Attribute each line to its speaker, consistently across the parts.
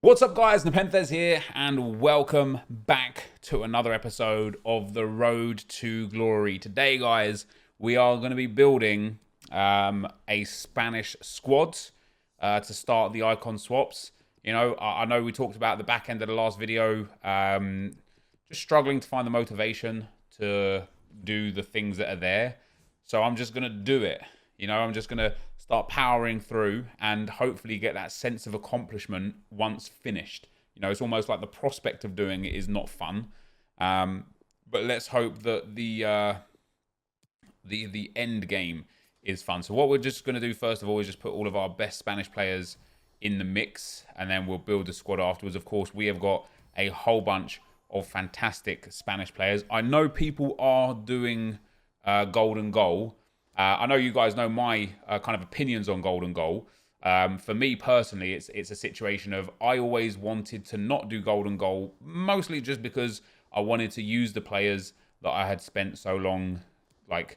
Speaker 1: What's up, guys? NepentheZ here, and welcome back to another episode of The Road to Glory. Today, guys, we are going to be building a Spanish squad to start the icon swaps. You know, I know we talked about the back end of the last video, just struggling to find the motivation to do the things that are there. So I'm just going to do it. You know, I'm just going to start powering through and hopefully get that sense of accomplishment once finished. You know, it's almost like the prospect of doing it is not fun. But let's hope that the end game is fun. So what we're just going to do first of all is just put all of our best Spanish players in the mix, and then we'll build the squad afterwards. Of course, we have got a whole bunch of fantastic Spanish players. I know people are doing golden goal. I know you guys know my kind of opinions on golden goal. For me personally, it's a situation of I always wanted to not do golden goal, mostly just because I wanted to use the players that I had spent so long like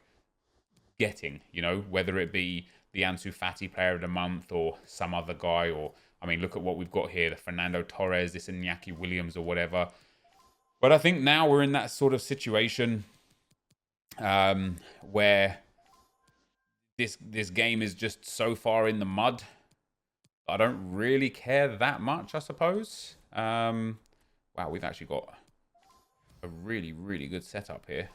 Speaker 1: getting, you know, whether it be the Ansu Fati player of the month or some other guy, or I mean, look at what we've got here, the Fernando Torres, this Iñaki Williams or whatever. But I think now we're in that sort of situation where this game is just so far in the mud. I don't really care that much, I suppose. Wow, we've actually got a really, really good setup here.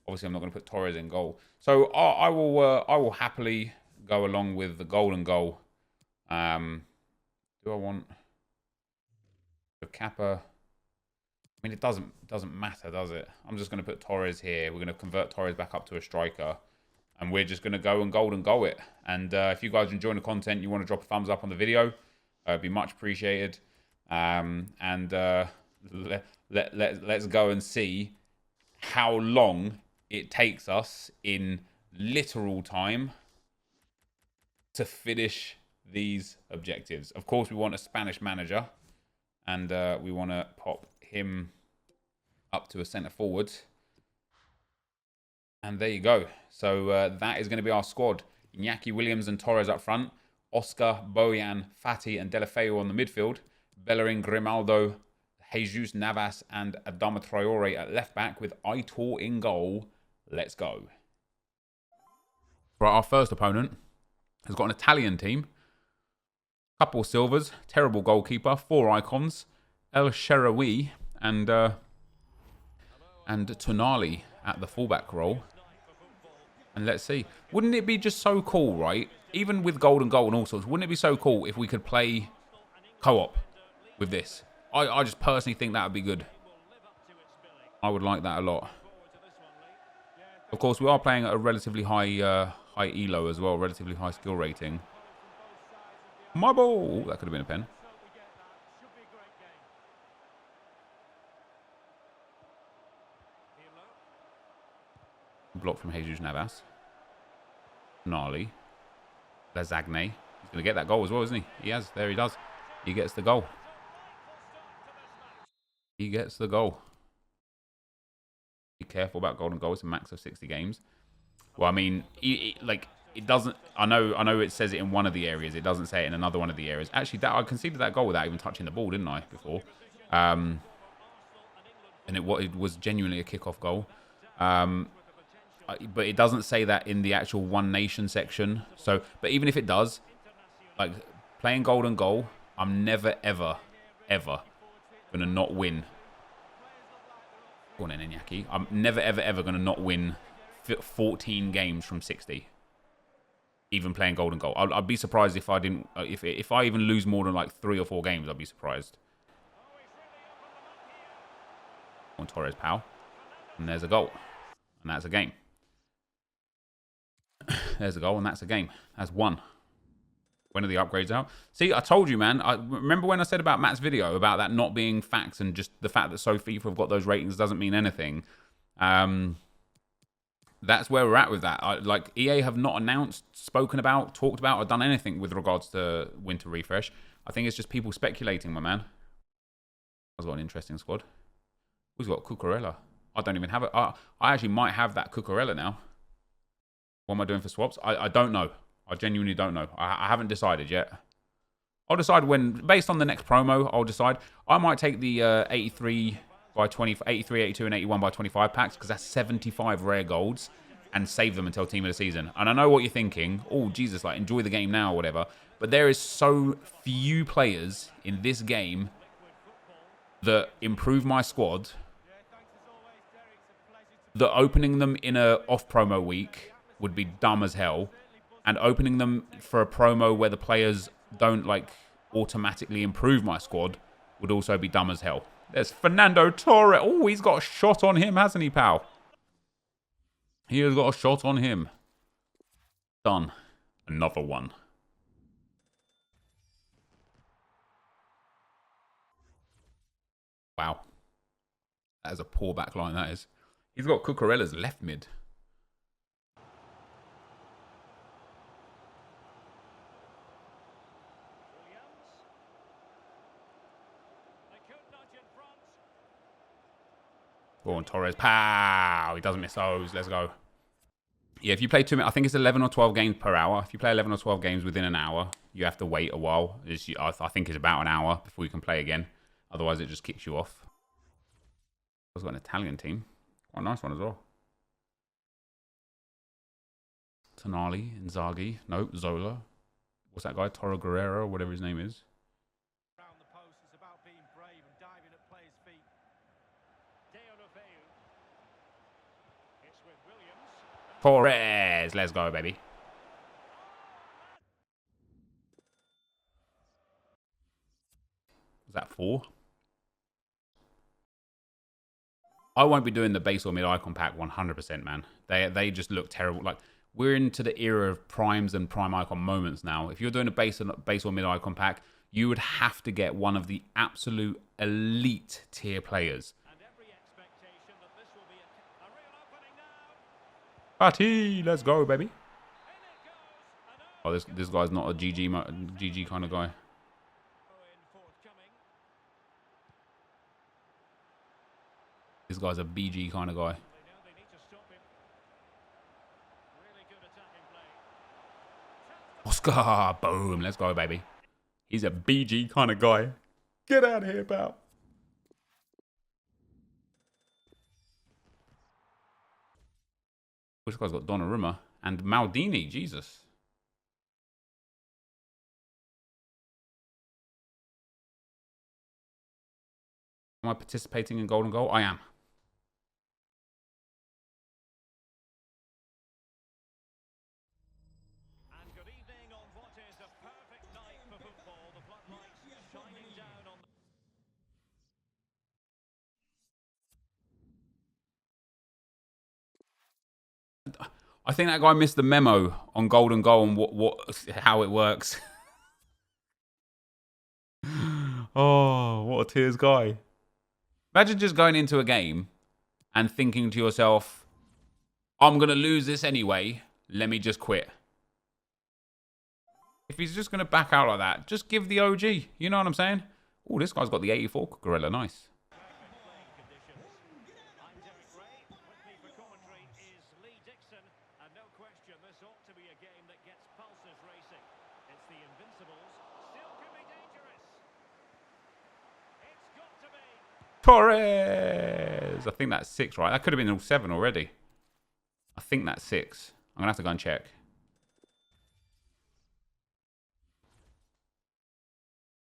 Speaker 1: Obviously, I'm not going to put Torres in goal. So I will happily go along with the golden goal. Do I want the Kappa? I mean, it doesn't matter, does it? I'm just going to put Torres here. We're going to convert Torres back up to a striker. And we're just going to go and golden goal it. And if you guys are enjoying the content, you want to drop a thumbs up on the video, it'd be much appreciated. Let's go and see how long it takes us in literal time to finish these objectives. Of course, we want a Spanish manager, and we want to pop him up to a centre forward. And there you go. So that is going to be our squad. Iñaki Williams and Torres up front. Oscar, Bojan, Fati and Delafeu on the midfield. Bellerin, Grimaldo, Jesus Navas and Adama Traore at left back with Aitor in goal. Let's go. Right, our first opponent has got an Italian team. Couple silvers, terrible goalkeeper, 4 icons. El Sharawi and Tonali at the fullback role. And let's see. Wouldn't it be just so cool, right? Even with golden goal and all sorts, wouldn't it be so cool if we could play co-op with this? I just personally think that would be good. I would like that a lot. Of course, we are playing at a relatively high elo as well, relatively high skill rating. My ball! That could have been a pen. Block from Jesus Navas. Gnarly. Lasagne. He's going to get that goal as well, isn't he? He has. There he does. He gets the goal. He gets the goal. Be careful about golden goal. It's a max of 60 games. Well, I mean, it doesn't... I know it says it in one of the areas. It doesn't say it in another one of the areas. Actually, I conceded that goal without even touching the ball, didn't I, before? And it was genuinely a kickoff goal. But it doesn't say that in the actual One Nation section. So, but even if it does, like playing golden goal, I'm never, ever, ever going to not win. Go on in, Iñaki. I'm never, ever, ever going to not win 14 games from 60. Even playing golden goal. I'd be surprised if I didn't, if I even lose more than like 3 or 4 games, I'd be surprised. On Torres, pal. And there's a goal. And that's a game. There's a goal, and that's a game. That's 1. When are the upgrades out? See, I told you, man. I remember when I said about Matt's video about that not being facts, and just the fact that FIFA have got those ratings doesn't mean anything. That's where we're at with that. Like, EA have not announced, spoken about, talked about, or done anything with regards to Winter Refresh. I think it's just people speculating, my man. I've got an interesting squad. Who's got Cucurella? I don't even have it. I actually might have that Cucurella now. What am I doing for swaps? I don't know. I genuinely don't know. I haven't decided yet. I'll decide when, based on the next promo, I'll decide. I might take the 83 by 20, 83, 82, and 81 by 25 packs, because that's 75 rare golds, and save them until Team of the Season. And I know what you're thinking. Oh, Jesus, like, enjoy the game now or whatever. But there is so few players in this game that improve my squad that opening them in a off-promo week would be dumb as hell. And opening them for a promo where the players don't, like, automatically improve my squad would also be dumb as hell. There's Fernando Torres. Oh, he's got a shot on him, hasn't he, pal? He has got a shot on him. Done. Another one. Wow. That is a poor back line, that is. He's got Cucurella's left mid. Go on, Torres. Pow! He doesn't miss those. Let's go. Yeah, if you play I think it's 11 or 12 games per hour. If you play 11 or 12 games within an hour, you have to wait a while. I think it's about an hour before you can play again. Otherwise, it just kicks you off. I've got an Italian team. Oh, nice one as well. Tonali, Inzaghi. No, Zola. What's that guy? Toro Guerrero, whatever his name is. Torres. Let's go, baby. Is that 4? I won't be doing the base or mid icon pack 100%, man. They just look terrible. Like, we're into the era of primes and prime icon moments now. If you're doing a base or mid icon pack, you would have to get one of the absolute elite tier players. Party, let's go, baby. Oh, this guy's not a GG kind of guy. This guy's a BG kind of guy. Oscar, boom, let's go, baby. He's a BG kind of guy. Get out of here, pal. This guy's got Donnarumma and Maldini, Jesus. Am I participating in Golden Goal? I am. And good evening on what is a perfect night for football. The floodlights shining down on I think that guy missed the memo on Golden Goal and how it works. Oh, what a tears guy. Imagine just going into a game and thinking to yourself, I'm going to lose this anyway. Let me just quit. If he's just going to back out like that, just give the OG. You know what I'm saying? Oh, this guy's got the 84 Gorilla. Nice. Torres! I think that's 6, right? That could have been all 7 already. I think that's 6. I'm going to have to go and check.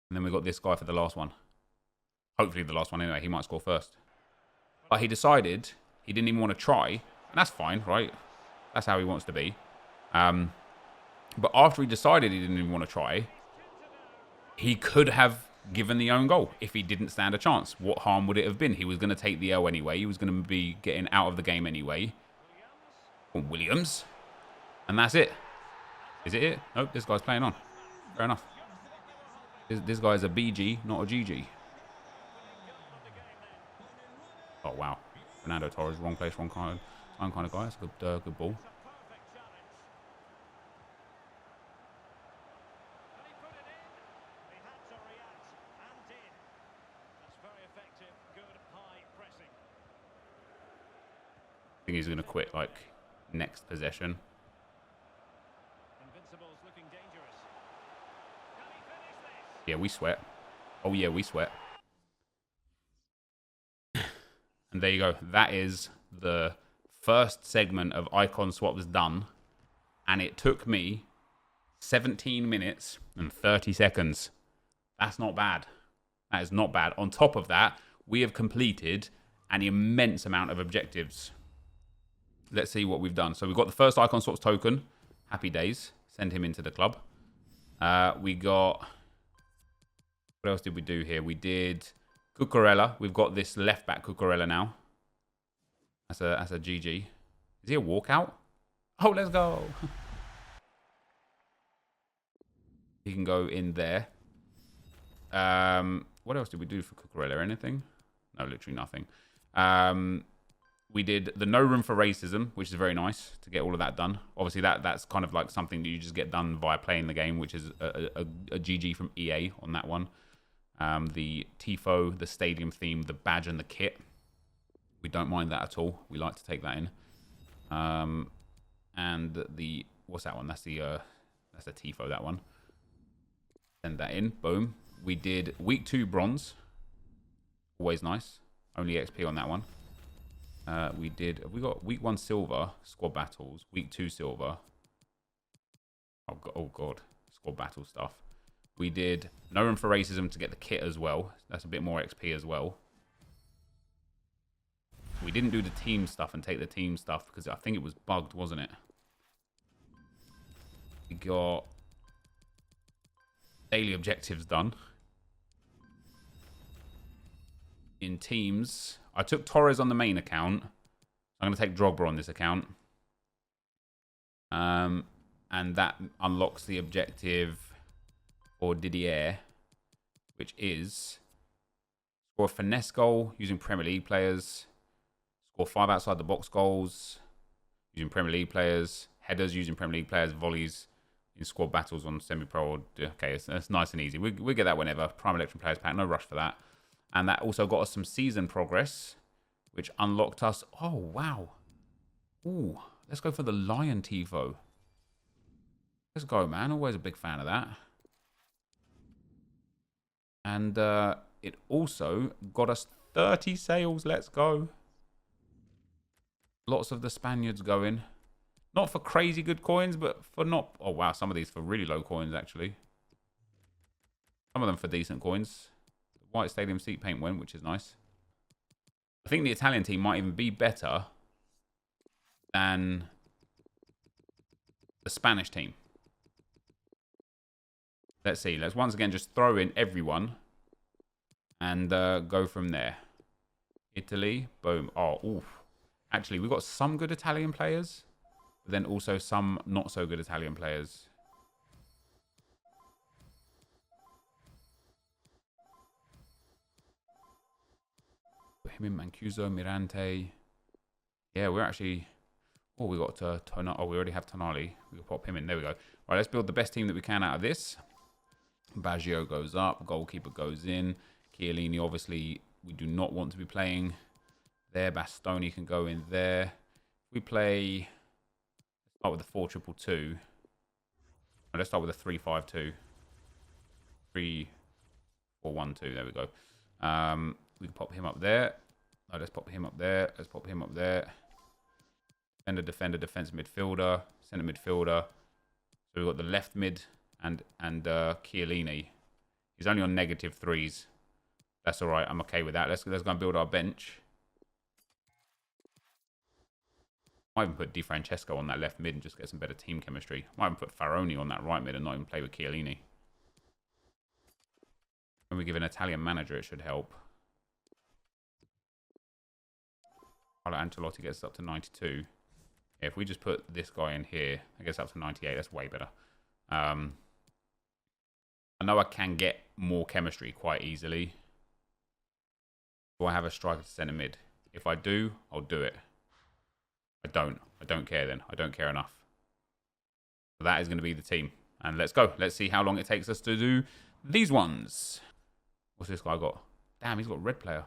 Speaker 1: And then we got this guy for the last one. Hopefully the last one anyway. He might score first. But he decided he didn't even want to try. And that's fine, right? That's how he wants to be. But after he decided he didn't even want to try, he could have given the own goal if he didn't stand a chance. What harm would it have been? He was going to take the L anyway. He was going to be getting out of the game anyway. Williams. And that's it. Is it it? Nope, this guy's playing on. Fair enough. This guy's a BG, not a GG. Oh, wow. Fernando Torres, wrong place, wrong kind of guy. That's a good ball. I think he's going to quit, like, next possession. Yeah, we sweat. Oh, yeah, we sweat. And there you go. That is the first segment of icon swaps done. And it took me 17 minutes and 30 seconds. That's not bad. That is not bad. On top of that, we have completed an immense amount of objectives. Let's see what we've done. So we've got the first icon swaps token. Happy days. Send him into the club. We got... What else did we do here? We did Cucurella. We've got this left back Cucurella now. That's a GG. Is he a walkout? Oh, let's go. He can go in there. What else did we do for Cucurella? Anything? No, literally nothing. We did the no room for racism, which is very nice to get all of that done. Obviously, that's kind of like something that you just get done via playing the game, which is a GG from EA on that one. The Tifo, the stadium theme, the badge and the kit. We don't mind that at all. We like to take that in. And the... What's that one? That's the Tifo, that one. Send that in. Boom. We did week 2 bronze. Always nice. Only XP on that one. We got week 1 silver, squad battles. Week 2 silver. Oh god. Squad battle stuff. We did no room for racism to get the kit as well. That's a bit more XP as well. We didn't do the team stuff and take the team stuff because I think it was bugged, wasn't it? We got daily objectives done. In teams, I took Torres on the main account. I'm going to take Drogba on this account. And that unlocks the objective for Didier, which is score a finesse goal using Premier League players, score 5 outside the box goals using Premier League players, headers using Premier League players, volleys in squad battles on semi-pro. Okay, it's nice and easy. We get that whenever. Prime Electrum Players Pack, no rush for that. And that also got us some season progress, which unlocked us... Oh, wow. Ooh, let's go for the Lion Tifo. Let's go, man. Always a big fan of that. And it also got us 30 sales. Let's go. Lots of the Spaniards going. Not for crazy good coins, but for not... Oh, wow. Some of these for really low coins, actually. Some of them for decent coins. White Stadium seat paint went, which is nice. I think the Italian team might even be better than the Spanish team. Let's see. Let's once again just throw in everyone and go from there. Italy, boom. Oh, oof. Actually, we've got some good Italian players, but then also some not so good Italian players. Mancuso, Mirante. Yeah, we're actually... Oh, we got Tonali. Oh, we already have Tonali. We'll pop him in. There we go. All right, let's build the best team that we can out of this. Baggio goes up. Goalkeeper goes in. Chiellini, obviously, we do not want to be playing there. Bastoni can go in there. We play... Let's start with the 4-2-2-2. Let's start with a 3-5-2. 3-4-1-2. There we go. We can pop him up there. Oh, let's pop him up there. Let's pop him up there. Defender, defense midfielder, centre midfielder. So we've got the left mid and Chiellini. He's only on -3s. That's all right. I'm okay with that. Let's go and build our bench. Might even put Di Francesco on that left mid and just get some better team chemistry. Might even put Faroni on that right mid and not even play with Chiellini. When we give an Italian manager, it should help. Carlo Ancelotti gets up to 92. Yeah, if we just put this guy in here, it gets up to 98. That's way better. I know I can get more chemistry quite easily. Do I have a striker to centre mid? If I do, I'll do it. I don't. I don't care then. I don't care enough. So that is going to be the team. And let's go. Let's see how long it takes us to do these ones. What's this guy got? Damn, he's got a red player.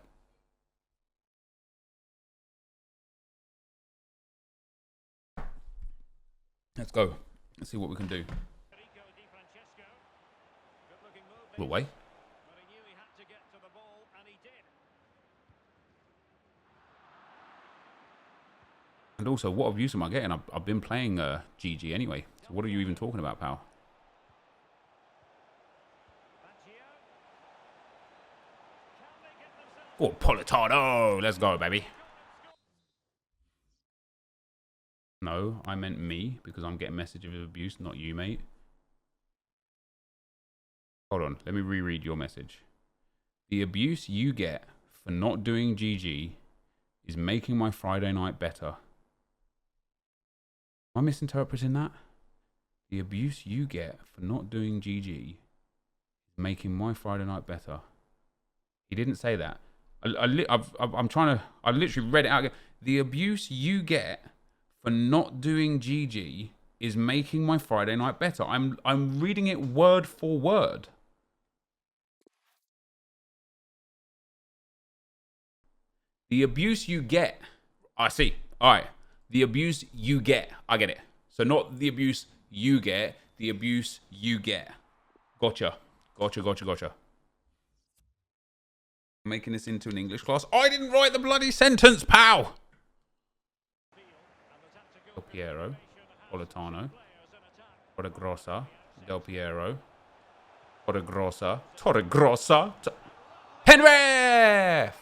Speaker 1: Let's go. Let's see what we can do. All the way. And also, what abuse am I getting? I've been playing GG anyway. So what are you even talking about, pal? Oh, Politano. Let's go, baby. No, I meant me because I'm getting messages of abuse, not you, mate. Hold on. Let me reread your message. The abuse you get for not doing GG is making my Friday night better. Am I misinterpreting that? The abuse you get for not doing GG is making my Friday night better. He didn't say that. I literally read it out again. The abuse you get for not doing GG is making my Friday night better. I'm reading it word for word. The abuse you get. I see. All right. The abuse you get. I get it. So not the abuse you get. The abuse you get. Gotcha. Gotcha. Making this into an English class. I didn't write the bloody sentence, pal. Del Piero. Politano. Torregrossa. Del Piero. Torregrossa. Henry!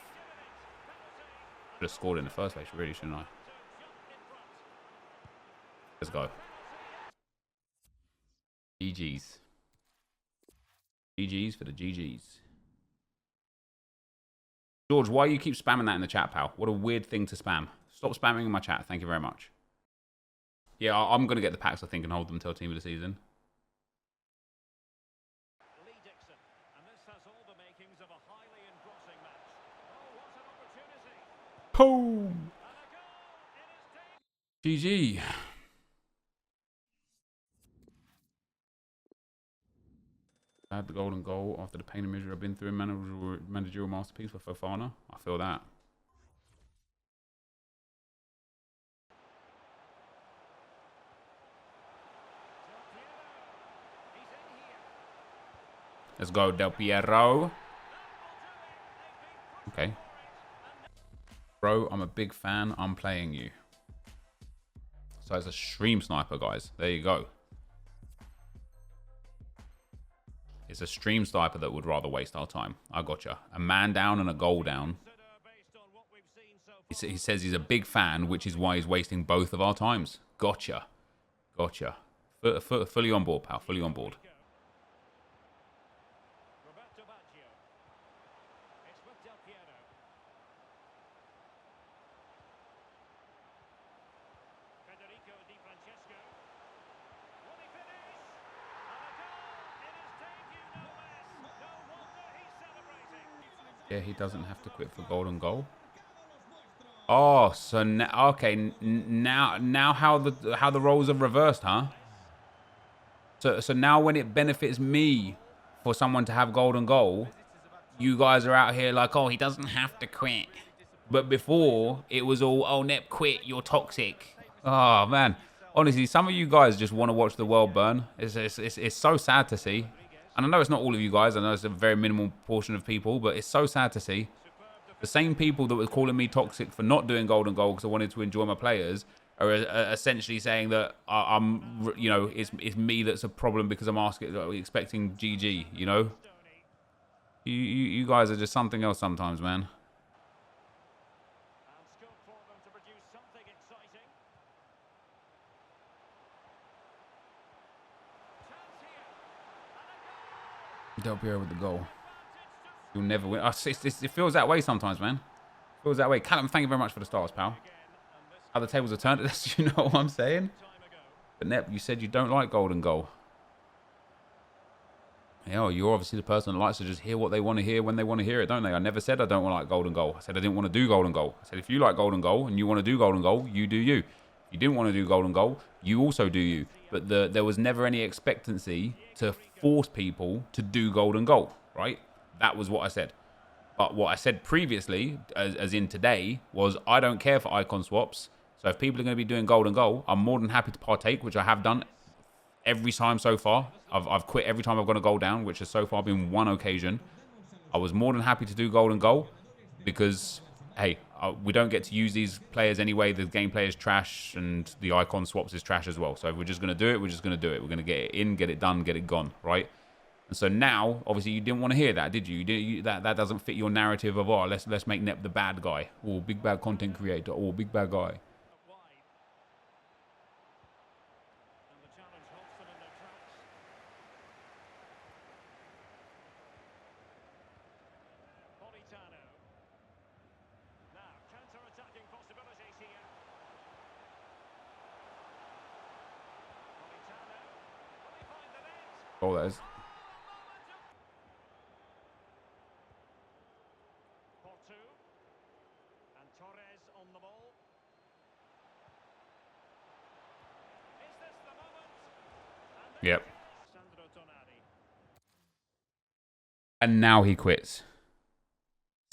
Speaker 1: Should have scored in the first place, really, shouldn't I? Let's go. GG's. GG's for the GG's. George, why you keep spamming that in the chat, pal? What a weird thing to spam. Stop spamming in my chat. Thank you very much. Yeah, I'm going to get the packs, I think, and hold them till team of the season. Boom! GG. I had the golden goal after the pain and misery I've been through in managerial masterpiece for Fofana. I feel that. Let's go, Del Piero. Okay. Bro, I'm a big fan. I'm playing you. So it's a stream sniper, guys. There you go. It's a stream sniper that would rather waste our time. I gotcha. A man down and a goal down. He says he's a big fan, which is why he's wasting both of our times. Gotcha. Fully on board, pal. Fully on board. Yeah, he doesn't have to quit for golden goal. Oh, so now, okay, now how the roles are reversed, huh? So now when it benefits me for someone to have golden goal, you guys are out here like, oh, he doesn't have to quit. But before it was all, oh, Nep, quit, you're toxic. Oh man, honestly, some of you guys just want to watch the world burn. It's so sad to see. And I know it's not all of you guys. I know it's a very minimal portion of people, but it's so sad to see. The same people that were calling me toxic for not doing golden goal because I wanted to enjoy my players are essentially saying that I'm, you know, it's me that's a problem because I'm expecting GG, you know? You guys are just something else sometimes, man. Del Piero with the goal. You'll never win. It feels that way sometimes, man. It feels that way. Callum, thank you very much for the stars, pal. How the tables are turned. You know what I'm saying? But Nep, you said you don't like golden goal. Yeah, you're obviously the person that likes to just hear what they want to hear when they want to hear it, don't they? I never said I don't want to like golden goal. I said I didn't want to do golden goal. I said if you like golden goal and you want to do golden goal, you do you. If you didn't want to do golden goal, you also do you. But there was never any expectancy to force people to do golden goal, right? That was what I said. But what I said previously, as in today, was I don't care for icon swaps. So if people are going to be doing golden goal, I'm more than happy to partake, which I have done every time so far. I've quit every time I've got a goal down, which has so far been one occasion. I was more than happy to do golden goal because, hey, we don't get to use these players anyway. The gameplay is trash and the icon swaps is trash as well. So if we're just going to do it, we're just going to do it. We're going to get it in, get it done, get it gone, right? And so now, obviously, you didn't want to hear that, did you? That doesn't fit your narrative of, oh, let's make Nep the bad guy. Or big bad content creator. Or big bad guy. Oh, that is. Yep. And now he quits.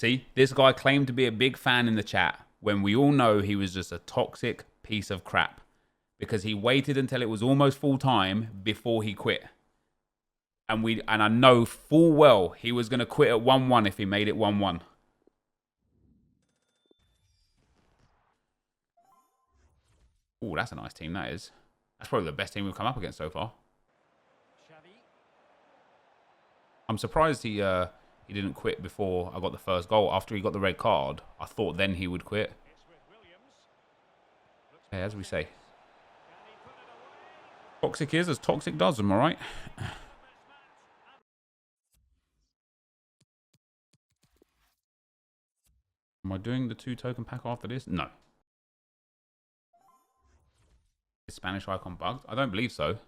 Speaker 1: See, this guy claimed to be a big fan in the chat when we all know he was just a toxic piece of crap because he waited until it was almost full time before he quit. And I know full well he was going to quit at 1-1 if he made it 1-1. Oh, that's a nice team, that is. That's probably the best team we've come up against so far. I'm surprised he didn't quit before I got the first goal. After he got the red card, I thought then he would quit. Hey, as we say. Toxic is as toxic does, am I right? Am I doing the 2-token pack after this? No. Is Spanish icon bugged? I don't believe so.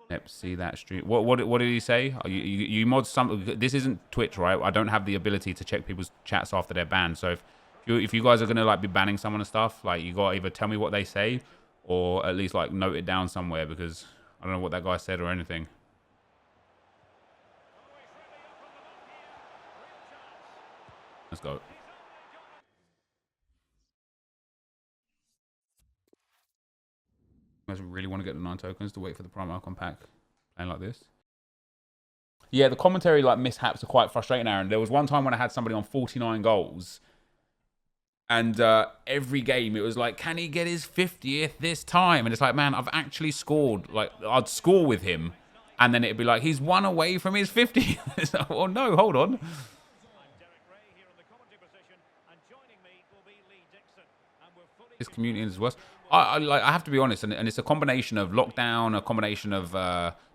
Speaker 1: Yep, see that stream. What did he say? You mod some. This isn't Twitch, right? I don't have the ability to check people's chats after they're banned. So if you guys are gonna like be banning someone and stuff, like you gotta either tell me what they say or at least like note it down somewhere because I don't know what that guy said or anything. Let's go. I really want to get the 9 tokens to wait for the prime icon pack playing like this. Yeah, the commentary like mishaps are quite frustrating, Aaron. There was one time when I had somebody on 49 goals and every game it was like, can he get his 50th this time? And it's like, man, I've actually scored. Like, I'd score with him and then it'd be like, he's 1 away from his 50th. It's like, oh no, hold on. This community is worse. I have to be honest, and it's a combination of lockdown, a combination of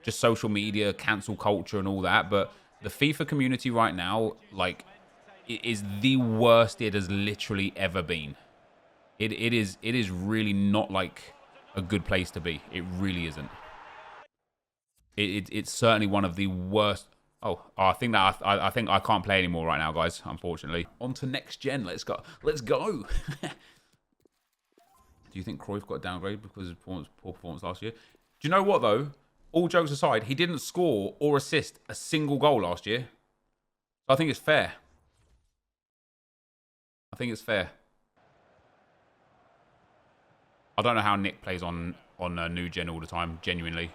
Speaker 1: just social media, cancel culture, and all that. But the FIFA community right now, like, it is the worst it has literally ever been. It is really not like a good place to be. It really isn't. It's certainly one of the worst. Oh, I think I can't play anymore right now, guys. Unfortunately. On to next gen. Let's go. Let's go. Do you think Cruyff got downgraded because of poor performance last year? Do you know what, though? All jokes aside, he didn't score or assist a single goal last year. So I think it's fair. I think it's fair. I don't know how Nick plays on new gen all the time. Genuinely.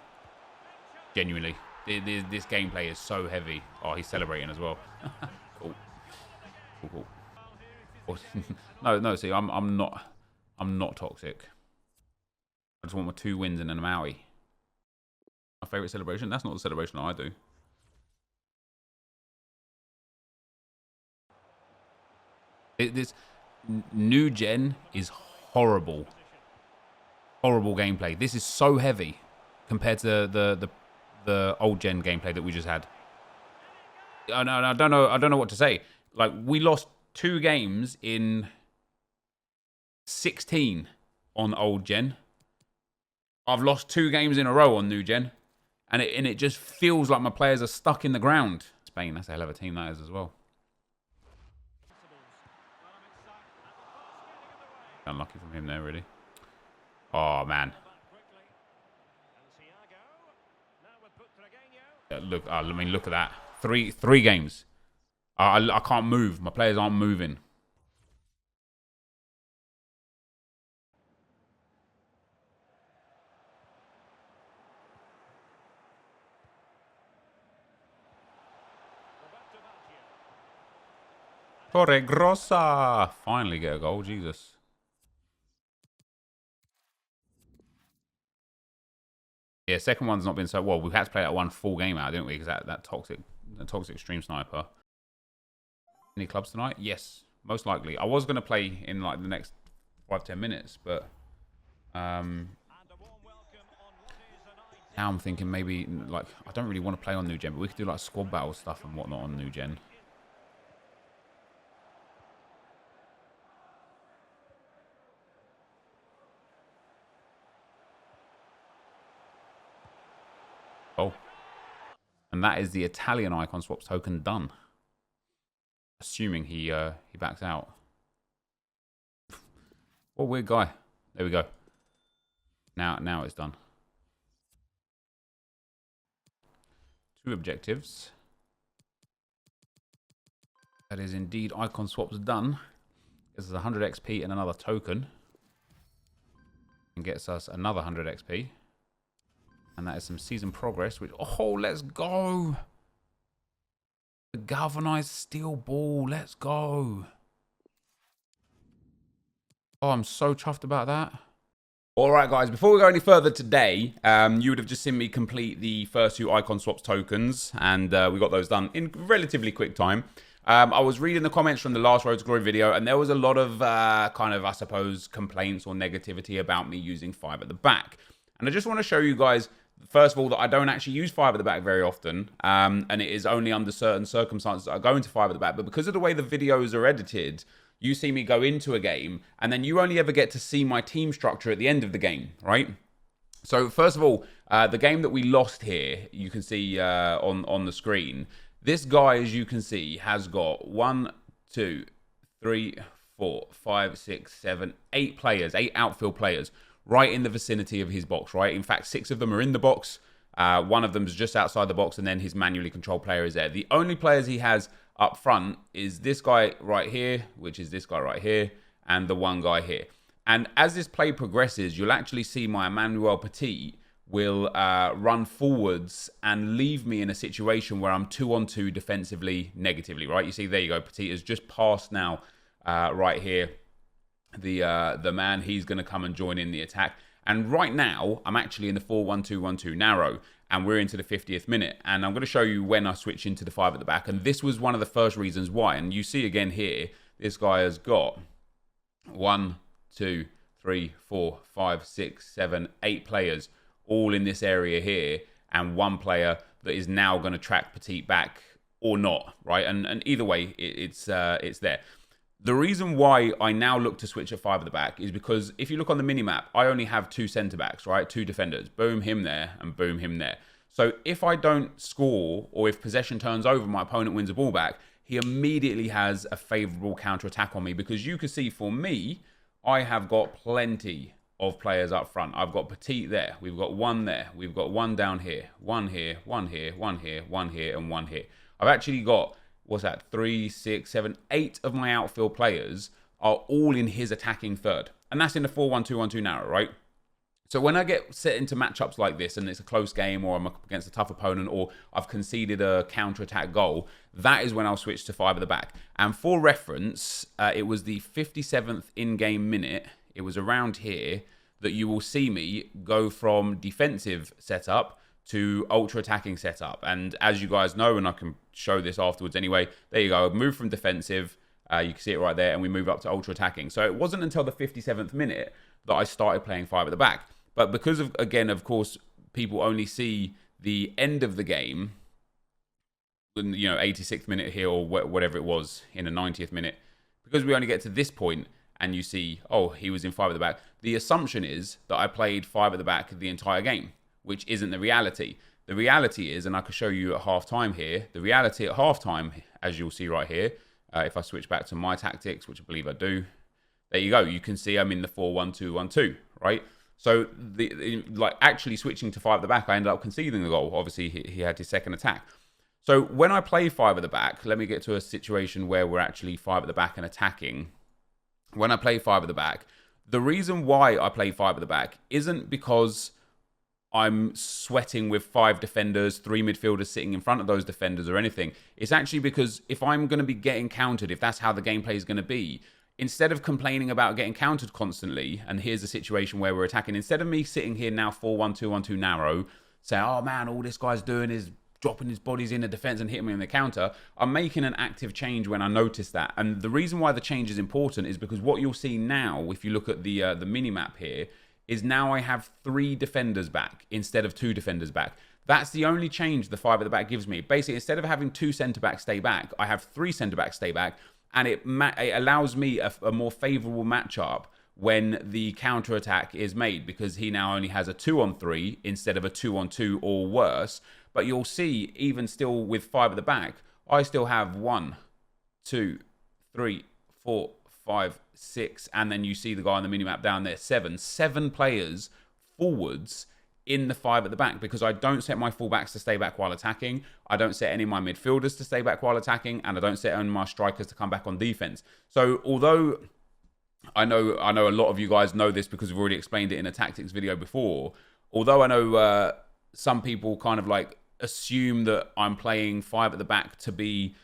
Speaker 1: Genuinely. This gameplay is so heavy. Oh, he's celebrating as well. Cool. Cool. No, see, I'm not toxic. I just want my 2 wins and then a Maui. My favourite celebration? That's not the celebration I do. This new gen is horrible. Horrible gameplay. This is so heavy compared to the old gen gameplay that we just had. I don't know what to say. Like, we lost 2 games in 16 on old gen. I've lost 2 games in a row on new gen, and it just feels like my players are stuck in the ground. Spain, that's a hell of a team that is as well. Unlucky from him there, really. Oh man. Yeah, look, I mean, look at that. Three games. I can't move. My players aren't moving. Torregrossa. Finally get a goal. Jesus. Yeah, second one's not been so well. We've had to play that one full game out, didn't we? Because that toxic stream sniper. Any clubs tonight? Yes, most likely. I was going to play in like the next 5-10 minutes, but now I'm thinking maybe like I don't really want to play on new gen, but we could do like squad battle stuff and whatnot on new gen. Oh, and that is the Italian icon swaps token done. Assuming he backs out. What a weird guy. There we go. Now it's done. 2 objectives. That is indeed icon swaps done. This is 100 XP and another token. And gets us another 100 XP. And that is some season progress, which, oh, let's go. The galvanized steel ball, let's go. Oh, I'm so chuffed about that. All right, guys, before we go any further today, you would have just seen me complete the first 2 icon swaps tokens, and we got those done in relatively quick time. I was reading the comments from the last Road to Glory video, and there was a lot of kind of, I suppose, complaints or negativity about me using 5 at the back. And I just want to show you guys, first of all, that I don't actually use 5 at the back very often, and it is only under certain circumstances that I go into 5 at the back. But because of the way the videos are edited, you see me go into a game, and then you only ever get to see my team structure at the end of the game, right? So first of all, the game that we lost here, you can see on the screen. This guy, as you can see, has got 1, 2, 3, 4, 5, 6, 7, 8 players, 8 outfield players, right in the vicinity of his box, right? In fact, 6 of them are in the box. One of them is just outside the box, and then his manually controlled player is there. The only players he has up front is this guy right here, which is this guy right here, and the one guy here. And as this play progresses, you'll actually see my Emmanuel Petit will run forwards and leave me in a situation where I'm 2-on-2 defensively negatively, right? You see, there you go. Petit has just passed now right here. The man, he's going to come and join in the attack. And right now, I'm actually in the 4-1-2-1-2 narrow, and we're into the 50th minute. And I'm going to show you when I switch into the 5 at the back. And this was one of the first reasons why. And you see again here, this guy has got 1, 2, 3, 4, 5, 6, 7, 8 players all in this area here, and 1 player that is now going to track Petit back or not, right? And either way, it's there. The reason why I now look to switch at 5 at the back is because if you look on the mini-map, I only have 2 centre-backs, right? 2 defenders. Boom, him there, and boom, him there. So if I don't score, or if possession turns over, my opponent wins a ball back, he immediately has a favourable counter-attack on me, because you can see for me, I have got plenty of players up front. I've got Petit there. We've got 1 there. We've got 1 down here. 1 here, 1 here, 1 here, 1 here, and 1 here. I've actually got, what's that, 3, 6, 7, 8 of my outfield players are all in his attacking third. And that's in the 4-1-2-1-2 narrow, right? So when I get set into matchups like this and it's a close game, or I'm up against a tough opponent, or I've conceded a counter-attack goal, that is when I'll switch to 5 at the back. And for reference, it was the 57th in-game minute. It was around here that you will see me go from defensive setup to ultra-attacking setup. And as you guys know, and I can show this afterwards anyway, there you go. I've moved from defensive, you can see it right there, and we move up to ultra-attacking. So it wasn't until the 57th minute that I started playing 5 at the back. But because of, again, of course, people only see the end of the game, you know, 86th minute here, or whatever it was in the 90th minute, because we only get to this point and you see, oh, he was in 5 at the back, the assumption is that I played 5 at the back the entire game, which isn't the reality. The reality is, and I can show you at half-time here, the reality at half-time, as you'll see right here, if I switch back to my tactics, which I believe I do, there you go. You can see I'm in the 4-1-2-1-2, right? So, like actually switching to 5 at the back, I ended up conceding the goal. Obviously, he had his second attack. So when I play 5 at the back, let me get to a situation where we're actually 5 at the back and attacking. When I play 5 at the back, the reason why I play 5 at the back isn't because I'm sweating with 5 defenders, 3 midfielders sitting in front of those defenders or anything. It's actually because if I'm going to be getting countered, if that's how the gameplay is going to be, instead of complaining about getting countered constantly, and here's a situation where we're attacking, instead of me sitting here now 4-1-2-1-2 narrow, saying, oh man, all this guy's doing is dropping his bodies in the defense and hitting me in the counter, I'm making an active change when I notice that. And the reason why the change is important is because what you'll see now, if you look at the mini-map here, is now I have 3 defenders back instead of 2 defenders back. That's the only change the 5 at the back gives me. Basically, instead of having 2 centre-backs stay back, I have 3 centre-backs stay back, and it allows me a more favourable matchup when the counter-attack is made, because he now only has a 2-on-3 instead of a 2-on-2 or worse. But you'll see, even still with 5 at the back, I still have 1, 2, 3, 4, 5, 6, and then you see the guy on the minimap down there, 7 players forwards in the 5 at the back, because I don't set my fullbacks to stay back while attacking, I don't set any of my midfielders to stay back while attacking, and I don't set any of my strikers to come back on defense. So although I know a lot of you guys know this because we've already explained it in a tactics video before, although I know some people kind of like assume that I'm playing 5 at the back to be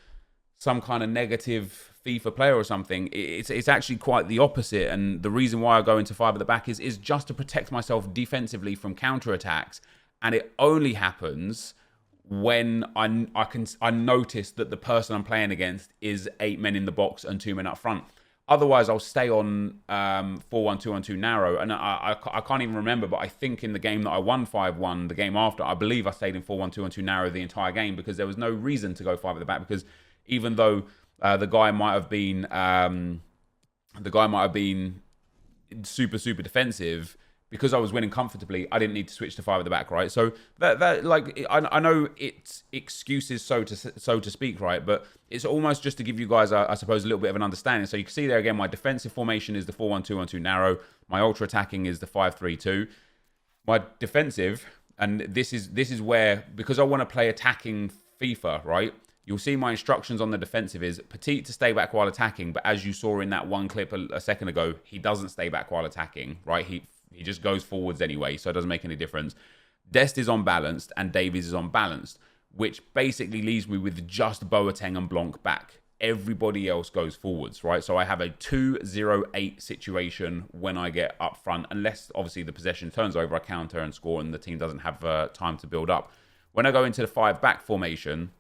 Speaker 1: some kind of negative FIFA player or something, it's actually quite the opposite. And the reason why I go into 5 at the back is just to protect myself defensively from counter-attacks. And it only happens when I notice that the person I'm playing against is 8 men in the box and 2 men up front. Otherwise, I'll stay on 4-1-2-1-2 narrow. And I can't even remember, but I think in the game that I won 5-1, the game after, I believe I stayed in 4-1-2-1-2 narrow the entire game, because there was no reason to go 5 at the back, because even though the guy might have been super defensive, because I was winning comfortably, I didn't need to switch to 5 at the back, right? So that like I know it's excuses so to speak, right? But it's almost just to give you guys, I suppose, a little bit of an understanding. So you can see there again, my defensive formation is the 4-1-2-1-2 narrow. My ultra attacking is the 5-3-2. My defensive, and this is where, because I want to play attacking FIFA, right? You'll see my instructions on the defensive is Petit to stay back while attacking, but as you saw in that one clip a second ago, he doesn't stay back while attacking, right? He just goes forwards anyway, so it doesn't make any difference. Dest is unbalanced and Davies is unbalanced, which basically leaves me with just Boateng and Blanc back. Everybody else goes forwards, right? So I have a 2-0-8 situation when I get up front, unless obviously the possession turns over, I counter and score and the team doesn't have time to build up. When I go into the 5-back formation,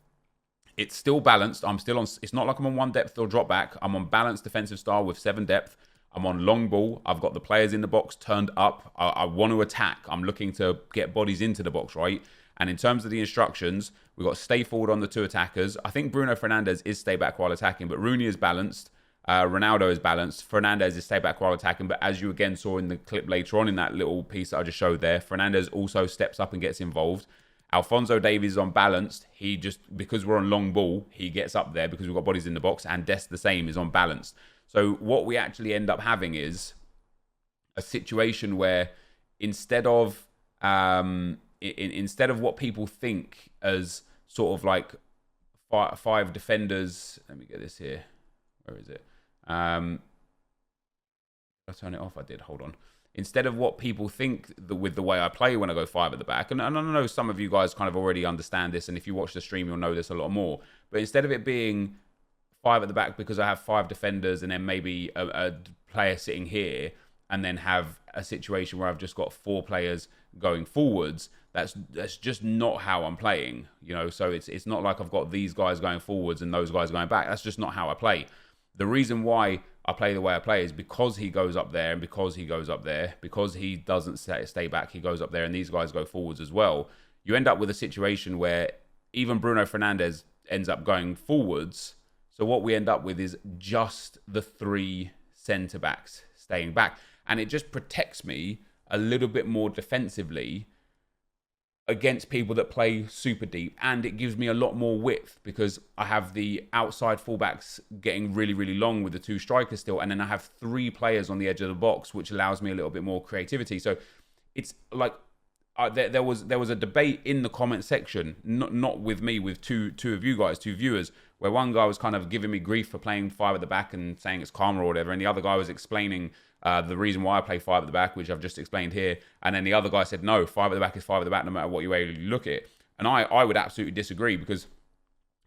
Speaker 1: it's still balanced. I'm still on. It's not like I'm on 1 depth or drop back. I'm on balanced defensive style with 7 depth. I'm on long ball. I've got the players in the box turned up. I want to attack. I'm looking to get bodies into the box, right? And in terms of the instructions, we've got stay forward on the 2 attackers. I think Bruno Fernandes is stay back while attacking, but Rooney is balanced. Ronaldo is balanced. Fernandes is stay back while attacking. But as you again saw in the clip later on in that little piece that I just showed there, Fernandes also steps up and gets involved. Alphonso Davies is unbalanced. He just, because we're on long ball, he gets up there because we've got bodies in the box, and Dest the same is unbalanced. So what we actually end up having is a situation where instead of what people think as sort of like 5 defenders, let me get this here. Where is it? I turn it off. I did. Hold on. Instead of what people think with the way I play when I go 5 at the back, and I know some of you guys kind of already understand this, and if you watch the stream, you'll know this a lot more. But instead of it being 5 at the back because I have 5 defenders and then maybe a player sitting here, and then have a situation where I've just got 4 players going forwards, that's just not how I'm playing, you know. So it's not like I've got these guys going forwards and those guys going back. That's just not how I play. The reason why I play the way I play is because he goes up there, and because he goes up there, because he doesn't stay back, he goes up there, and these guys go forwards as well. You end up with a situation where even Bruno Fernandes ends up going forwards. So what we end up with is just the 3 centre-backs staying back. And it just protects me a little bit more defensively against people that play super deep, and it gives me a lot more width because I have the outside fullbacks getting really, really long with the 2 strikers still, and then I have 3 players on the edge of the box, which allows me a little bit more creativity. So it's like, there was a debate in the comment section, not with me, with two of you guys, two viewers, where one guy was kind of giving me grief for playing 5 at the back and saying it's karma or whatever, and the other guy was explaining the reason why I play 5 at the back, which I've just explained here, and then the other guy said no, 5 at the back is 5 at the back no matter what way you look at it. And I would absolutely disagree, because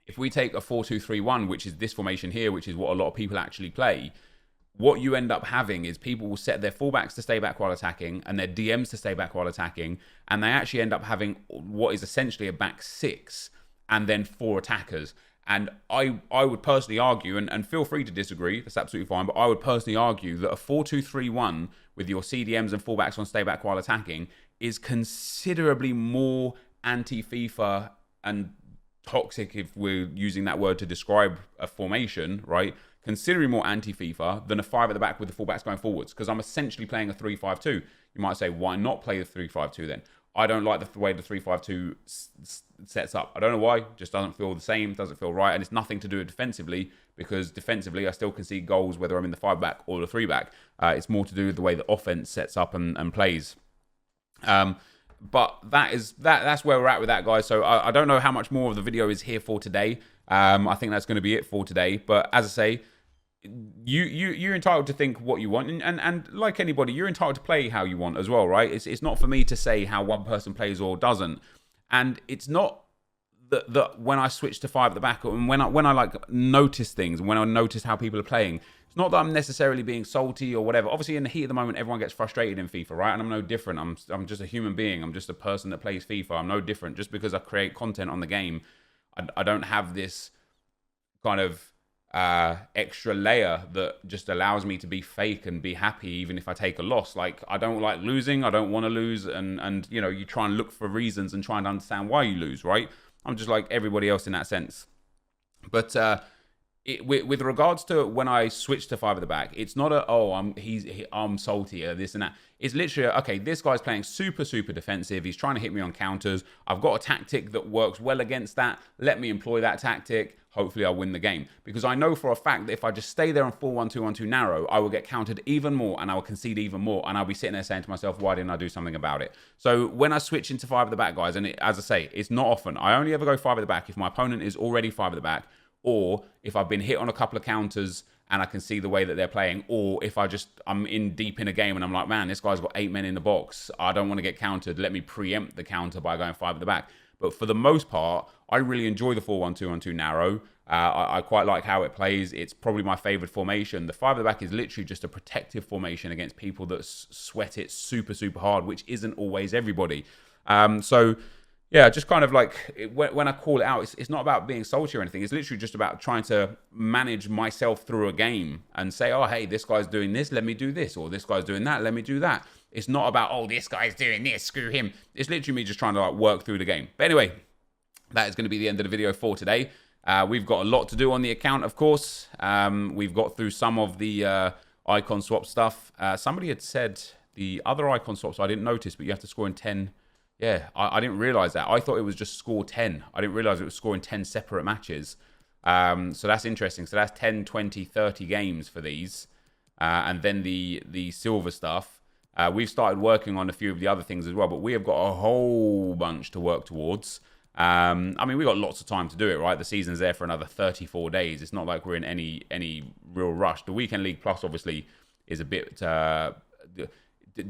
Speaker 1: if we take a 4-2-3-1, which is this formation here, which is what a lot of people actually play, what you end up having is people will set their fullbacks to stay back while attacking and their DMs to stay back while attacking, and they actually end up having what is essentially a back 6 and then 4 attackers. And I would personally argue, and feel free to disagree, that's absolutely fine, but I would personally argue that a 4-2-3-1 with your CDMs and fullbacks on stay back while attacking is considerably more anti-FIFA and toxic, if we're using that word to describe a formation, right? Considerably more anti-FIFA than a 5 at the back with the fullbacks going forwards, because I'm essentially playing a 3-5-2. You might say, why not play the 3-5-2 then? I don't like the way the 3-5-2 sets up. I don't know why. It just doesn't feel the same, doesn't feel right, and it's nothing to do with defensively, because defensively I still concede goals whether I'm in the 5-back or the 3-back. It's more to do with the way the offense sets up and plays. But that's where we're at with that, guys. So I don't know how much more of the video is here for today. I think that's going to be it for today. But as I say, you're entitled to think what you want, and like anybody, you're entitled to play how you want as well, right? It's not for me to say how one person plays or doesn't, and it's not that when I switch to 5 at the back, and when I like notice things, and when I notice how people are playing, it's not that I'm necessarily being salty or whatever. Obviously, in the heat of the moment, everyone gets frustrated in FIFA, right? And I'm no different. I'm just a human being. I'm just a person that plays FIFA. I'm no different. Just because I create content on the game, I don't have this kind of extra layer that just allows me to be fake and be happy even if I take a loss. Like, I don't like losing. I don't want to lose. And you know, you try and look for reasons and try and understand why you lose, right? I'm just like everybody else in that sense. But with regards to when I switch to 5 at the back, it's not I'm salty or this and that. It's literally, okay, this guy's playing super defensive. He's trying to hit me on counters. I've got a tactic that works well against that. Let me employ that tactic. Hopefully I'll win the game. Because I know for a fact that if I just stay there on 4-1-2-1-2 narrow, I will get countered even more and I will concede even more. And I'll be sitting there saying to myself, why didn't I do something about it? So when I switch into 5 at the back, guys, and as I say, it's not often. I only ever go 5 at the back if my opponent is already 5 at the back, or if I've been hit on a couple of counters and I can see the way that they're playing, or if I'm in deep in a game and I'm like, man, this guy's got 8 men in the box. I don't want to get countered. Let me preempt the counter by going 5 at the back. But for the most part, I really enjoy the 4-1-2-1-2 narrow. I quite like how it plays. It's probably my favorite formation. The 5 at the back is literally just a protective formation against people that sweat it super hard, which isn't always everybody. So yeah, just kind of like when I call it out, it's not about being salty or anything. It's literally just about trying to manage myself through a game and say, oh, hey, this guy's doing this, let me do this. Or this guy's doing that, let me do that. It's not about, oh, this guy's doing this, screw him. It's literally me just trying to like work through the game. But anyway, that is going to be the end of the video for today. We've got a lot to do on the account, of course. We've got through some of the icon swap stuff. Somebody had said the other icon swaps I didn't notice, but you have to score in 10. Yeah, I didn't realize that. I thought it was just score 10. I didn't realize it was scoring 10 separate matches. So that's interesting. So that's 10, 20, 30 games for these. And then the silver stuff. We've started working on a few of the other things as well, but we have got a whole bunch to work towards. I mean, we've got lots of time to do it, right? The season's there for another 34 days. It's not like we're in any real rush. The Weekend League Plus, obviously, is a bit...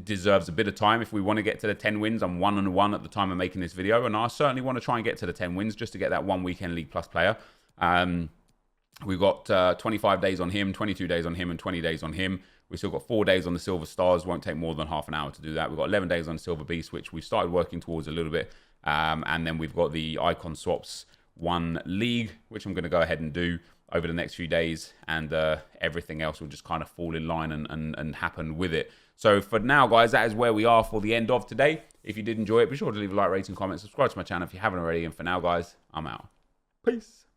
Speaker 1: deserves a bit of time. If we want to get to the 10 wins, I'm 1-1 at the time of making this video, and I certainly want to try and get to the 10 wins just to get that one Weekend League Plus player. We've got 25 days on him, 22 days on him, and 20 days on him. We've still got 4 days on the Silver Stars. Won't take more than half an hour to do that. We've got 11 days on Silver Beast, which we've started working towards a little bit. And then we've got the Icon Swaps 1 League, which I'm going to go ahead and do over the next few days, and everything else will just kind of fall in line and happen with it. So for now, guys, that is where we are for the end of today. If you did enjoy it, be sure to leave a like, rating, comment, subscribe to my channel if you haven't already. And for now, guys, I'm out. Peace.